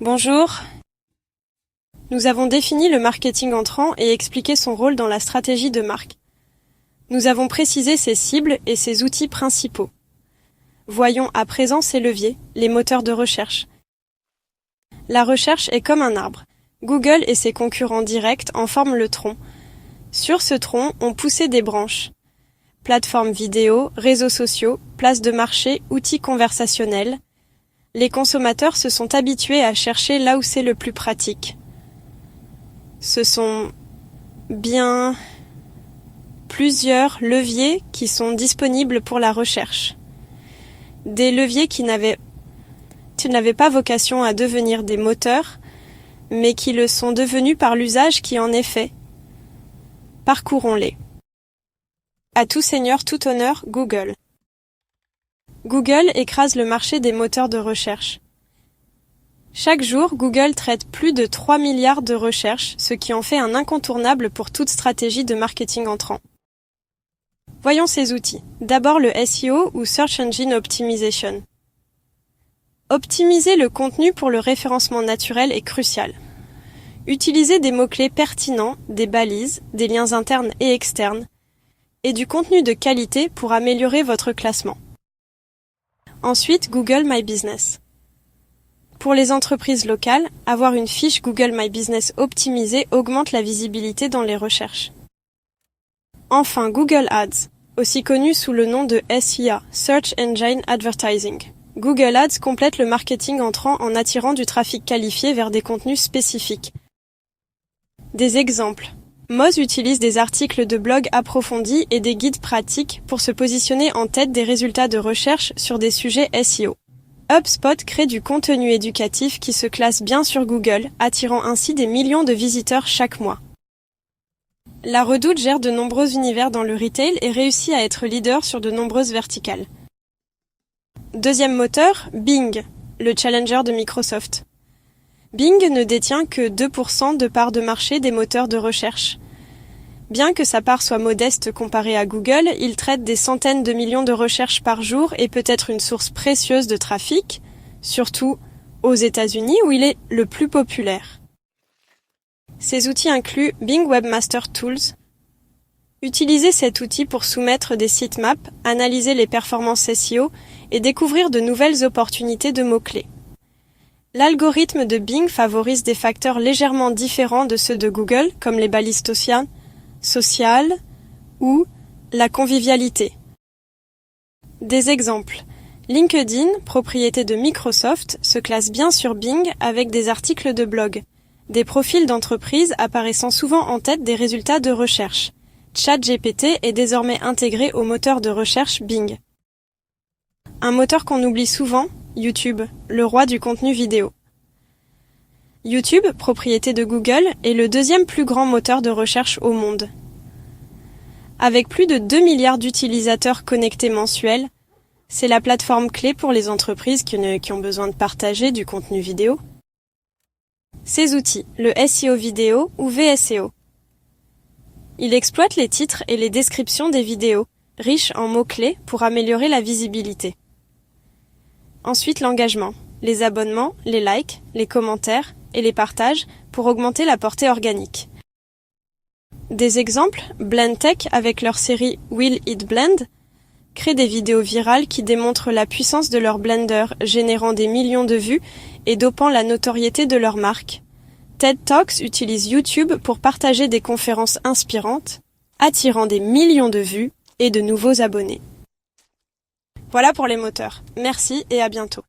Bonjour. Nous avons défini le marketing entrant et expliqué son rôle dans la stratégie de marque. Nous avons précisé ses cibles et ses outils principaux. Voyons à présent ses leviers, les moteurs de recherche. La recherche est comme un arbre. Google et ses concurrents directs en forment le tronc. Sur ce tronc, on poussé des branches. Plateformes vidéo, réseaux sociaux, places de marché, outils conversationnels. Les consommateurs se sont habitués à chercher là où c'est le plus pratique. Ce sont bien plusieurs leviers qui sont disponibles pour la recherche. Des leviers qui n'avaient pas vocation à devenir des moteurs, mais qui le sont devenus par l'usage qui en est fait. Parcourons-les. À tout seigneur, tout honneur, Google. Google écrase le marché des moteurs de recherche. Chaque jour, Google traite plus de 3 milliards de recherches, ce qui en fait un incontournable pour toute stratégie de marketing entrant. Voyons ces outils. D'abord le SEO ou Search Engine Optimization. Optimiser le contenu pour le référencement naturel est crucial. Utilisez des mots-clés pertinents, des balises, des liens internes et externes, et du contenu de qualité pour améliorer votre classement. Ensuite, Google My Business. Pour les entreprises locales, avoir une fiche Google My Business optimisée augmente la visibilité dans les recherches. Enfin, Google Ads, aussi connu sous le nom de SEA, Search Engine Advertising. Google Ads complète le marketing entrant en attirant du trafic qualifié vers des contenus spécifiques. Des exemples. Moz utilise des articles de blog approfondis et des guides pratiques pour se positionner en tête des résultats de recherche sur des sujets SEO. HubSpot crée du contenu éducatif qui se classe bien sur Google, attirant ainsi des millions de visiteurs chaque mois. La Redoute gère de nombreux univers dans le retail et réussit à être leader sur de nombreuses verticales. Deuxième moteur, Bing, le challenger de Microsoft. Bing ne détient que 2% de part de marché des moteurs de recherche. Bien que sa part soit modeste comparée à Google, il traite des centaines de millions de recherches par jour et peut être une source précieuse de trafic, surtout aux États-Unis où il est le plus populaire. Ces outils incluent Bing Webmaster Tools. Utilisez cet outil pour soumettre des sitemaps, analyser les performances SEO et découvrir de nouvelles opportunités de mots-clés. L'algorithme de Bing favorise des facteurs légèrement différents de ceux de Google, comme les balises sociales ou la convivialité. Des exemples. LinkedIn, propriété de Microsoft, se classe bien sur Bing avec des articles de blog, des profils d'entreprise apparaissant souvent en tête des résultats de recherche. ChatGPT est désormais intégré au moteur de recherche Bing. Un moteur qu'on oublie souvent, YouTube, le roi du contenu vidéo. YouTube, propriété de Google, est le deuxième plus grand moteur de recherche au monde. Avec plus de 2 milliards d'utilisateurs connectés mensuels, c'est la plateforme clé pour les entreprises qui ont besoin de partager du contenu vidéo. Ces outils, le SEO vidéo ou VSEO. Il exploite les titres et les descriptions des vidéos, riches en mots-clés pour améliorer la visibilité. Ensuite, l'engagement, les abonnements, les likes, les commentaires et les partages pour augmenter la portée organique. Des exemples, Blendtec avec leur série Will It Blend crée des vidéos virales qui démontrent la puissance de leur blender, générant des millions de vues et dopant la notoriété de leur marque. TED Talks utilise YouTube pour partager des conférences inspirantes, attirant des millions de vues et de nouveaux abonnés. Voilà pour les moteurs. Merci et à bientôt.